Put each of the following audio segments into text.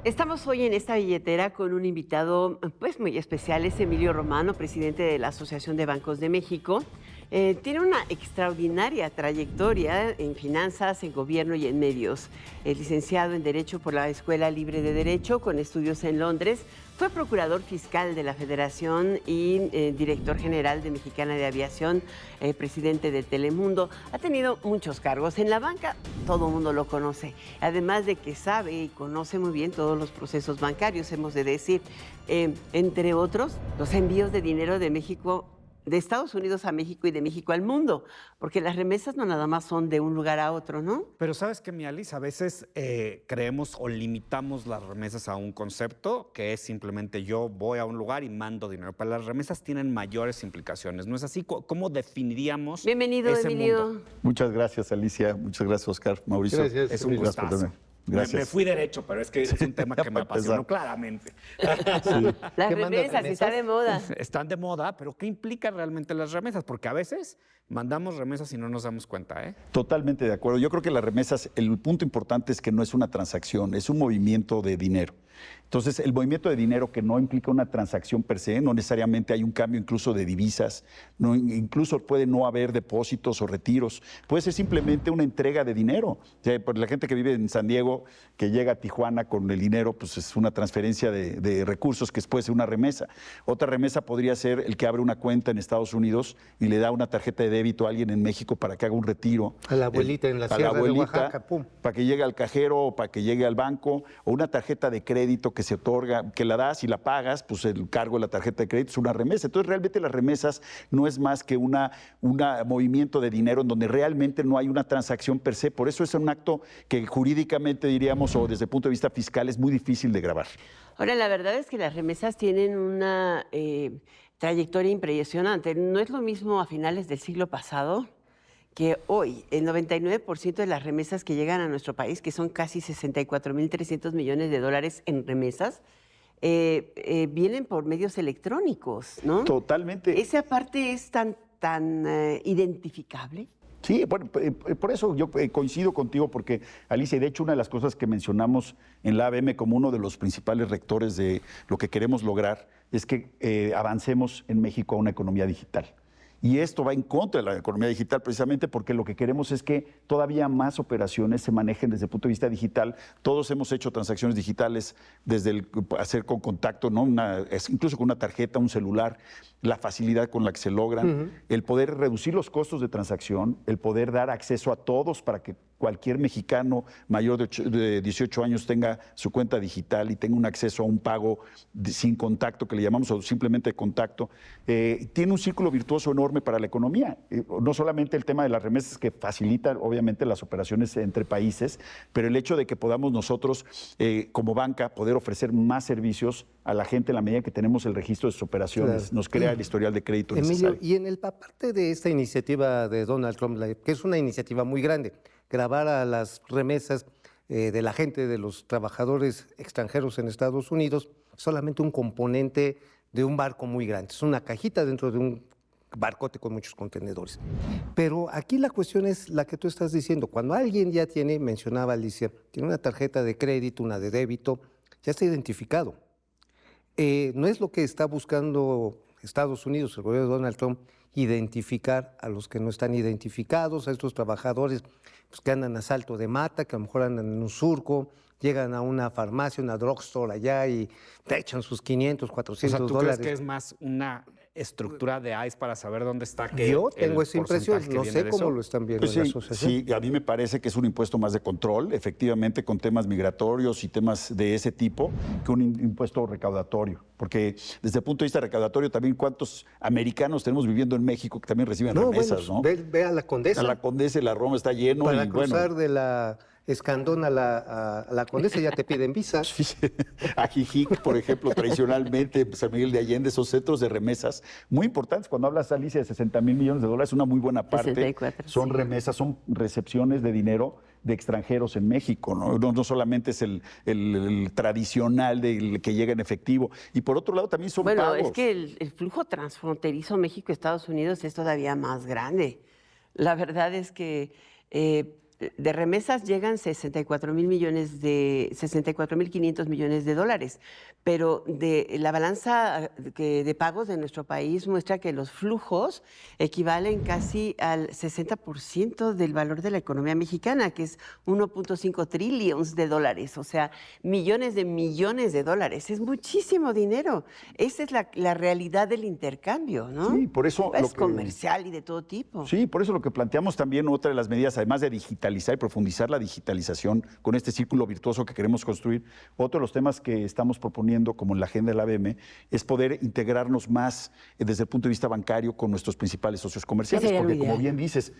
Estamos hoy en esta billetera con un invitado pues muy especial, es Emilio Romano, presidente de la Asociación de Bancos de México. Tiene una extraordinaria trayectoria en finanzas, en gobierno y en medios. Es licenciado en Derecho por la Escuela Libre de Derecho, con estudios en Londres. Fue procurador fiscal de la Federación y director general de Mexicana de Aviación, presidente de Telemundo. Ha tenido muchos cargos. En la banca todo el mundo lo conoce. Además de que sabe y conoce muy bien todos los procesos bancarios, hemos de decir. Entre otros, los envíos de dinero de México, de Estados Unidos a México y de México al mundo, porque las remesas no nada más son de un lugar a otro, ¿no? Pero sabes que, mi Alice, a veces creemos o limitamos las remesas a un concepto que es simplemente yo voy a un lugar y mando dinero. Pero las remesas tienen mayores implicaciones, ¿no es así? ¿Cómo definiríamos Bienvenido, ese Emilio. mundo? Muchas gracias, Alicia. Muchas gracias, Oscar. Mauricio. Gracias. Es un gustazo. Gracias. Me fui derecho, pero es que es un tema que me para apasionó empezar. claramente. Las ¿Qué manda remesas, remesas? está de moda. Están de moda, pero ¿qué implican realmente las remesas? Porque a veces mandamos remesas y no nos damos cuenta, ¿eh? Totalmente de acuerdo. Yo creo que las remesas, el punto importante es que no es una transacción, es un movimiento de dinero. Entonces, el movimiento de dinero que no implica una transacción per se, no necesariamente hay un cambio incluso de divisas, incluso puede no haber depósitos o retiros, puede ser simplemente una entrega de dinero. O sea, por la gente que vive en San Diego, que llega a Tijuana con el dinero, pues es una transferencia de recursos que puede ser una remesa. Otra remesa podría ser el que abre una cuenta en Estados Unidos y le da una tarjeta de débito a alguien en México para que haga un retiro. A la abuelita en la A la sierra de abuelita, Oaxaca, pum. para que llegue al cajero o para que llegue al banco, o una tarjeta de crédito que se otorga, que la das y la pagas, pues el cargo de la tarjeta de crédito es una remesa. Entonces, realmente las remesas no es más que un movimiento de dinero en donde realmente no hay una transacción per se. Por eso es un acto que jurídicamente diríamos, o desde el punto de vista fiscal, es muy difícil de grabar. Ahora, la verdad es que las remesas tienen una trayectoria impresionante. No es lo mismo a finales del siglo pasado que hoy. El 99% de las remesas que llegan a nuestro país, que son casi 64.300 millones de dólares en remesas, vienen por medios electrónicos, ¿no? Totalmente. ¿Esa parte es tan identificable? Sí, bueno, por eso yo coincido contigo, porque Alicia, y de hecho una de las cosas que mencionamos en la ABM como uno de los principales rectores de lo que queremos lograr es que avancemos en México a una economía digital. Y esto va en contra de la economía digital precisamente porque lo que queremos es que todavía más operaciones se manejen desde el punto de vista digital. Todos hemos hecho transacciones digitales desde el hacer con contacto, ¿no? Incluso con una tarjeta, un celular, la facilidad con la que se logran, el poder reducir los costos de transacción, el poder dar acceso a todos para que cualquier mexicano mayor de 18 años tenga su cuenta digital y tenga un acceso a un pago sin contacto, que le llamamos, o simplemente contacto. Tiene un círculo virtuoso enorme para la economía. No solamente el tema de las remesas, que facilita obviamente las operaciones entre países, pero el hecho de que podamos nosotros, como banca, poder ofrecer más servicios a la gente en la medida que tenemos el registro de sus operaciones, Claro. nos crea el historial de crédito Emilio, necesario. y en parte de esta iniciativa de Donald Trump, que es una iniciativa muy grande, grabar a las remesas de la gente, de los trabajadores extranjeros en Estados Unidos, solamente un componente de un barco muy grande. Es una cajita dentro de un barcote con muchos contenedores. Pero aquí la cuestión es la que tú estás diciendo. Cuando alguien ya tiene, mencionaba Alicia, tiene una tarjeta de crédito, una de débito, ya está identificado. No es lo que está buscando Estados Unidos, el gobierno de Donald Trump, identificar a los que no están identificados, a estos trabajadores pues, que andan a salto de mata, que a lo mejor andan en un surco, llegan a una farmacia, una drugstore allá y te echan sus 500, 400 O sea, ¿tú dólares. crees que es más una estructura de ICE para saber dónde está que Yo tengo el esa impresión, porcentaje que no viene sé de cómo eso? lo están viendo Pues en la sí, asociación. sí, a mí me parece que es un impuesto más de control, efectivamente, con temas migratorios y temas de ese tipo, que un impuesto recaudatorio. Porque desde el punto de vista recaudatorio, también cuántos americanos tenemos viviendo en México que también reciben remesas, ¿no? Ve a la Condesa. A la Condesa y la Roma está lleno. Para y cruzar bueno, de la Escandón a la Condesa ya te piden visa. a Jijic, por ejemplo, tradicionalmente, San Miguel de Allende, esos centros de remesas muy importantes. Cuando hablas, Alicia, de 60,000 millones de dólares, una muy buena parte 64, son sí. remesas, son recepciones de dinero de extranjeros en México, ¿no? No solamente es el tradicional del que llega en efectivo. Y por otro lado también son Bueno, pagos. es que el flujo transfronterizo México-Estados Unidos es todavía más grande. La verdad es que de remesas llegan 64.500 millones de dólares, pero de la balanza de pagos de nuestro país muestra que los flujos equivalen casi al 60% del valor de la economía mexicana, que es 1.5 trillones de dólares, o sea, millones de dólares. Es muchísimo dinero. Esa es la realidad del intercambio, ¿no? Sí, por eso es comercial y de todo tipo. Sí, por eso lo que planteamos también, otra de las medidas, además de digitalizar y profundizar la digitalización con este círculo virtuoso que queremos construir, otro de los temas que estamos proponiendo, como en la agenda de la ABM, es poder integrarnos más desde el punto de vista bancario con nuestros principales socios comerciales, porque como bien dices,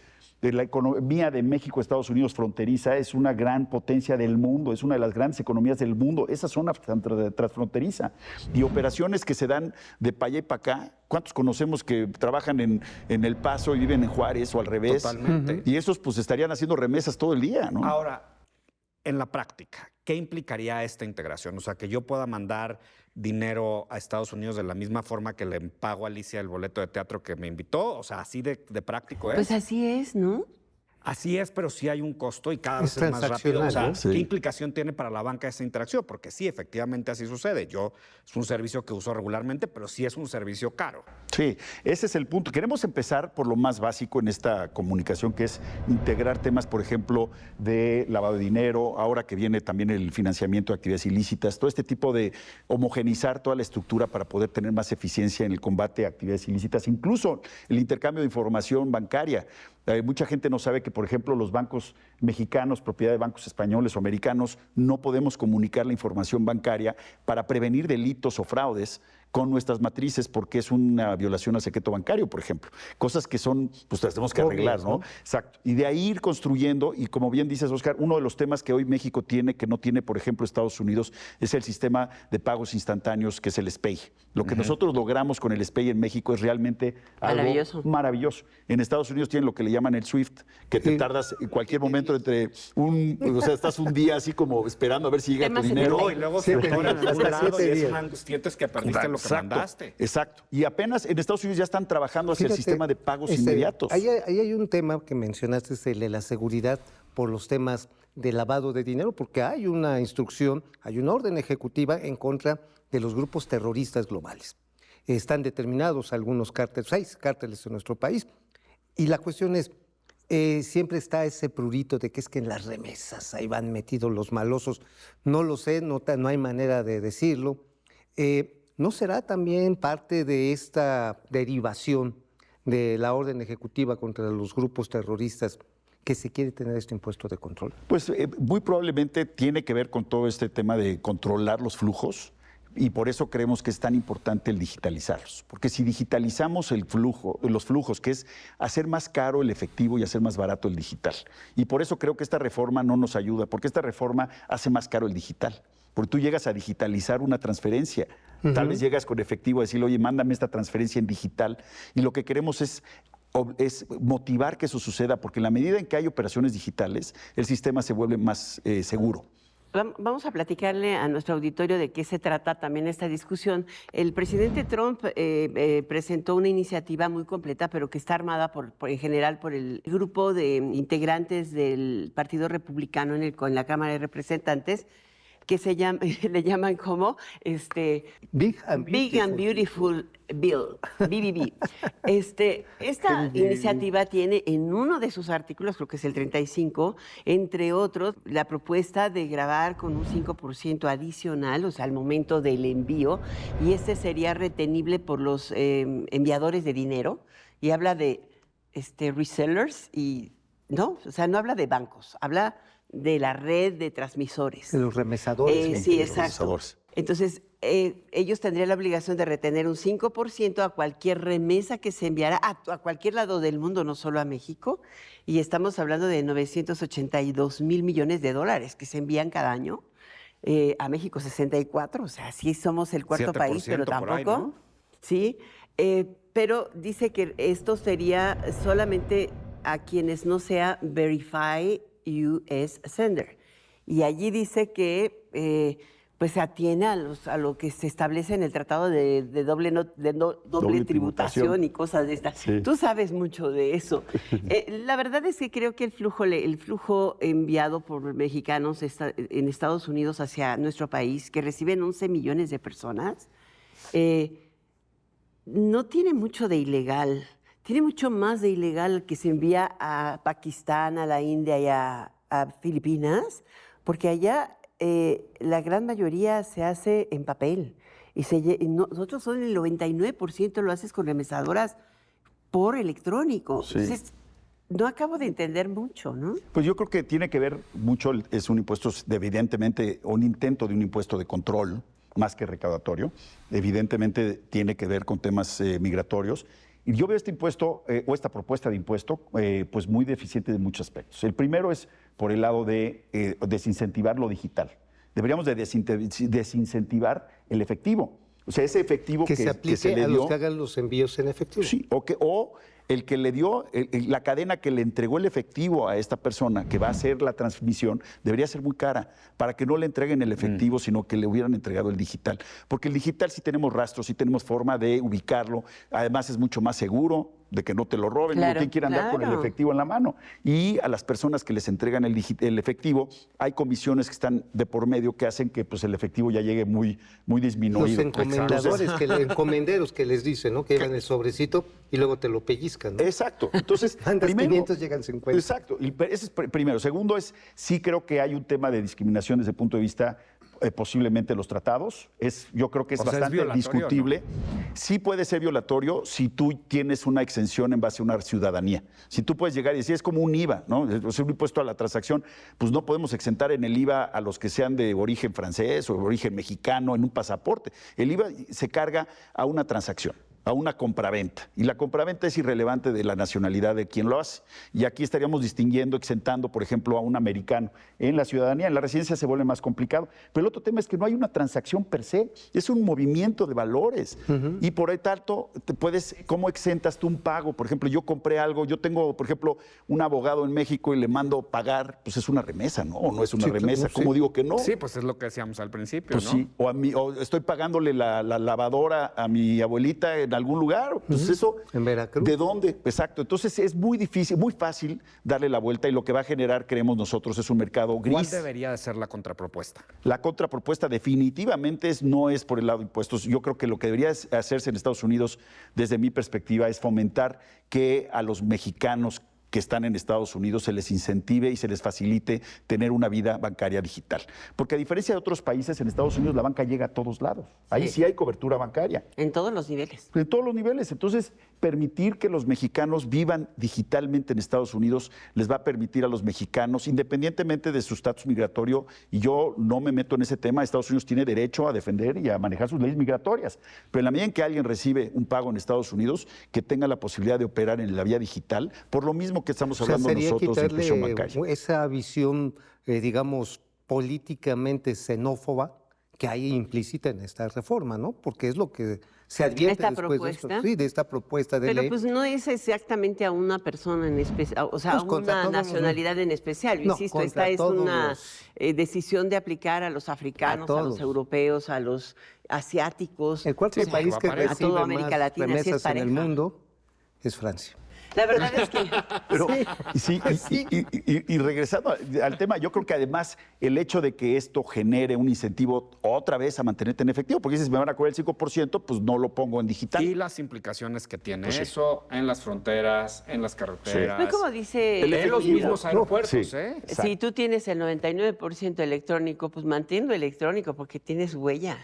la economía de México, Estados Unidos fronteriza es una gran potencia del mundo, es una de las grandes economías del mundo, esa zona transfronteriza. Y operaciones que se dan de para allá y para acá, ¿cuántos conocemos que trabajan en El Paso y viven en Juárez o al revés? Totalmente. Y esos pues estarían haciendo remesas todo el día, ¿no? Ahora, en la práctica, ¿qué implicaría esta integración? O sea, que yo pueda mandar dinero a Estados Unidos de la misma forma que le pago a Alicia el boleto de teatro que me invitó. O sea, así de práctico es. Pues así es, ¿no? Así es, pero sí hay un costo y cada vez es más rápido. O sea, transaccional, ¿no? ¿qué Sí. implicación tiene para la banca esa interacción? Porque sí, efectivamente así sucede. Es un servicio que uso regularmente, pero sí es un servicio caro. Sí, ese es el punto. Queremos empezar por lo más básico en esta comunicación, que es integrar temas, por ejemplo, de lavado de dinero, ahora que viene también el financiamiento de actividades ilícitas, todo este tipo de homogenizar toda la estructura para poder tener más eficiencia en el combate a actividades ilícitas, incluso el intercambio de información bancaria. Mucha gente no sabe que, por ejemplo, los bancos mexicanos, propiedad de bancos españoles o americanos, no podemos comunicar la información bancaria para prevenir delitos o fraudes con nuestras matrices porque es una violación al secreto bancario, por ejemplo. Cosas que son, pues las tenemos que arreglar, ¿no? Exacto. Y de ahí ir construyendo, y como bien dices, Oscar, uno de los temas que hoy México tiene, que no tiene, por ejemplo, Estados Unidos, es el sistema de pagos instantáneos, que es el SPEI. Lo que nosotros logramos con el SPEI en México es realmente algo maravilloso. En Estados Unidos tienen lo que le llaman el SWIFT, que te tardas en cualquier momento o sea, estás un día así como esperando a ver si llega tu dinero. Y luego Sí, se atoran en algún hasta lado y 7 es días. una angustia que perdiste lo que mandaste. Exacto. Y apenas en Estados Unidos ya están trabajando hacia el Fíjate, sistema de pagos inmediatos. Ahí hay un tema que mencionaste, es el de la seguridad por los temas de lavado de dinero, porque hay una instrucción, hay una orden ejecutiva en contra de los grupos terroristas globales. Están determinados algunos cárteles, 6 cárteles en nuestro país, y la cuestión es, siempre está ese prurito de que es que en las remesas ahí van metidos los malosos. No lo sé, no hay manera de decirlo. ¿No será también parte de esta derivación de la orden ejecutiva contra los grupos terroristas que se quiere tener este impuesto de control? Pues muy probablemente tiene que ver con todo este tema de controlar los flujos y por eso creemos que es tan importante el digitalizarlos. Porque si digitalizamos los flujos, que es hacer más caro el efectivo y hacer más barato el digital. Y por eso creo que esta reforma no nos ayuda, porque esta reforma hace más caro el digital. Porque tú llegas a digitalizar una transferencia. Tal vez llegas con efectivo a decirle, oye, mándame esta transferencia en digital. Y lo que queremos es motivar que eso suceda, porque en la medida en que hay operaciones digitales, el sistema se vuelve más seguro. Vamos a platicarle a nuestro auditorio de qué se trata también esta discusión. El presidente Trump presentó una iniciativa muy completa, pero que está armada en general por el grupo de integrantes del Partido Republicano en la Cámara de Representantes, que le llaman como Big and Beautiful Bill, BBB. Esta iniciativa tiene en uno de sus artículos, creo que es el 35, entre otros, la propuesta de grabar con un 5% adicional, o sea, al momento del envío, y este sería retenible por los enviadores de dinero, y habla de resellers, y no, o sea, no habla de bancos, habla de la red de transmisores. De los remesadores. Sí, los exacto. remesadores. Entonces, ellos tendrían la obligación de retener un 5% a cualquier remesa que se enviara a cualquier lado del mundo, no solo a México. Y estamos hablando de 982 mil millones de dólares que se envían cada año. A México 64, o sea, sí somos el cuarto país, pero 7% por tampoco. ahí, ¿no? Sí, pero dice que esto sería solamente a quienes no sea Verify US Sender. Y allí dice que pues se atiene a lo que se establece en el tratado de doble tributación y cosas de estas. Sí. Tú sabes mucho de eso. La verdad es que creo que el flujo enviado por mexicanos en Estados Unidos hacia nuestro país, que reciben 11 millones de personas, no tiene mucho de ilegal. Tiene mucho más de ilegal que se envía a Pakistán, a la India y a Filipinas, porque allá la gran mayoría se hace en papel. Nosotros son el 99% lo haces con remesadoras por electrónico. Sí. Entonces, no acabo de entender mucho, ¿no? Pues yo creo que tiene que ver mucho, es un impuesto, evidentemente, un intento de un impuesto de control, más que recaudatorio. Evidentemente tiene que ver con temas migratorios. Y yo veo este impuesto, o esta propuesta de impuesto, pues muy deficiente de muchos aspectos. El primero es por el lado de desincentivar lo digital. Deberíamos de desincentivar el efectivo. O sea, ese efectivo que se aplique se le a dio, los que hagan los envíos en efectivo. Sí, o el que le dio, la cadena que le entregó el efectivo a esta persona que va a hacer la transmisión, debería ser muy cara para que no le entreguen el efectivo, sino que le hubieran entregado el digital. Porque el digital sí tenemos rastros, sí tenemos forma de ubicarlo, además es mucho más seguro de que no te lo roben, Claro, no te quiere andar con el efectivo en la mano. Y a las personas que les entregan el efectivo, hay comisiones que están de por medio que hacen que pues, el efectivo ya llegue muy disminuido. Los encomendadores, encomenderos que les dicen, ¿no? Que llevan el sobrecito y luego te lo pellizcan, ¿no? Exacto. Entonces, Mandas primero, 500, llegan 50. Exacto. Ese es primero. Segundo sí creo que hay un tema de discriminación desde el punto de vista posiblemente los tratados. Yo creo que es bastante discutible. ¿No? Sí puede ser violatorio si tú tienes una exención en base a una ciudadanía. Si tú puedes llegar y decir, es como un IVA, ¿no? O sea, un impuesto a la transacción, pues no podemos exentar en el IVA a los que sean de origen francés o de origen mexicano en un pasaporte. El IVA se carga a una transacción, a una compraventa. Y la compraventa es irrelevante de la nacionalidad de quien lo hace. Y aquí estaríamos distinguiendo, exentando, por ejemplo, a un americano. En la ciudadanía, en la residencia se vuelve más complicado. Pero el otro tema es que no hay una transacción per se, es un movimiento de valores. Y por ahí tanto, ¿cómo exentas tú un pago? Por ejemplo, yo compré algo, yo tengo, por ejemplo, un abogado en México y le mando pagar, pues es una remesa, ¿no? ¿O no es una remesa? ¿Cómo digo que no? Sí, pues es lo que decíamos al principio, pues ¿no? Sí, o estoy pagándole la lavadora a mi abuelita en algún lugar, pues eso... En Veracruz. ¿De dónde? Exacto. Entonces es muy difícil, muy fácil darle la vuelta y lo que va a generar, creemos nosotros, es un mercado gris. ¿Cuál debería de ser la contrapropuesta? La contrapropuesta definitivamente no es por el lado de impuestos. Yo creo que lo que debería hacerse en Estados Unidos, desde mi perspectiva, es fomentar que a los mexicanos que están en Estados Unidos se les incentive y se les facilite tener una vida bancaria digital. Porque a diferencia de otros países, en Estados Unidos la banca llega a todos lados. Ahí sí hay cobertura bancaria. En todos los niveles. En todos los niveles. Entonces, permitir que los mexicanos vivan digitalmente en Estados Unidos les va a permitir a los mexicanos, independientemente de su estatus migratorio, y yo no me meto en ese tema, Estados Unidos tiene derecho a defender y a manejar sus leyes migratorias. Pero en la medida en que alguien recibe un pago en Estados Unidos, que tenga la posibilidad de operar en la vía digital, por lo mismo que estamos hablando nosotros de inclusión bancaria. Esa visión, digamos, políticamente xenófoba que hay implícita en esta reforma, ¿no? Porque es lo que se advierte después de esto. Sí, de esta propuesta de ley. Pero pues no es exactamente a una persona en especial, o sea, pues a una nacionalidad en especial. Yo insisto, esta es una decisión de aplicar a los africanos, a los europeos, a los asiáticos. El cuarto país que recibe a toda América más Latina, remesas en el mundo es Francia. La verdad es que... Pero, y regresando al tema, yo creo que además el hecho de que esto genere un incentivo otra vez a mantenerte en efectivo, porque si me van a cobrar el 5%, pues no lo pongo en digital. Y las implicaciones que tiene eso en las fronteras, en las carreteras. Sí. Como dice... En los mismos aeropuertos, Sí. ¿eh? Si tú tienes el 99% electrónico, pues manténlo electrónico porque tienes huella.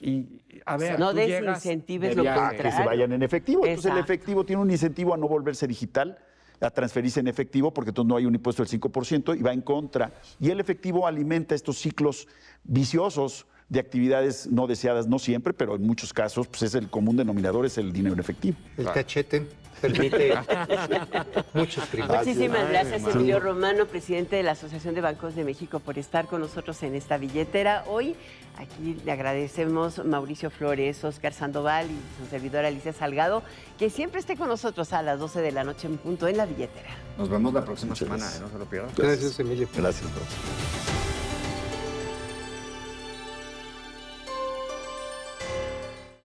Y a ver, no tú desincentives lo contrario. Que se vayan en efectivo. Entonces Exacto. el efectivo tiene un incentivo a no volverse digital, a transferirse en efectivo, porque entonces no hay un impuesto del 5% y va en contra. Y el efectivo alimenta estos ciclos viciosos de actividades no deseadas, no siempre, pero en muchos casos pues es el común denominador, es el dinero en efectivo. El cachete permite muchos privilegios. Muchísimas gracias, Emilio Romano, presidente de la Asociación de Bancos de México, por estar con nosotros en esta billetera. Hoy aquí le agradecemos Mauricio Flores, Óscar Sandoval y su servidora Alicia Salgado, que siempre esté con nosotros a las 12 de la noche en punto en la billetera. Nos vemos la próxima semana, no se lo pierdan. Gracias, Emilio. Gracias, profesor.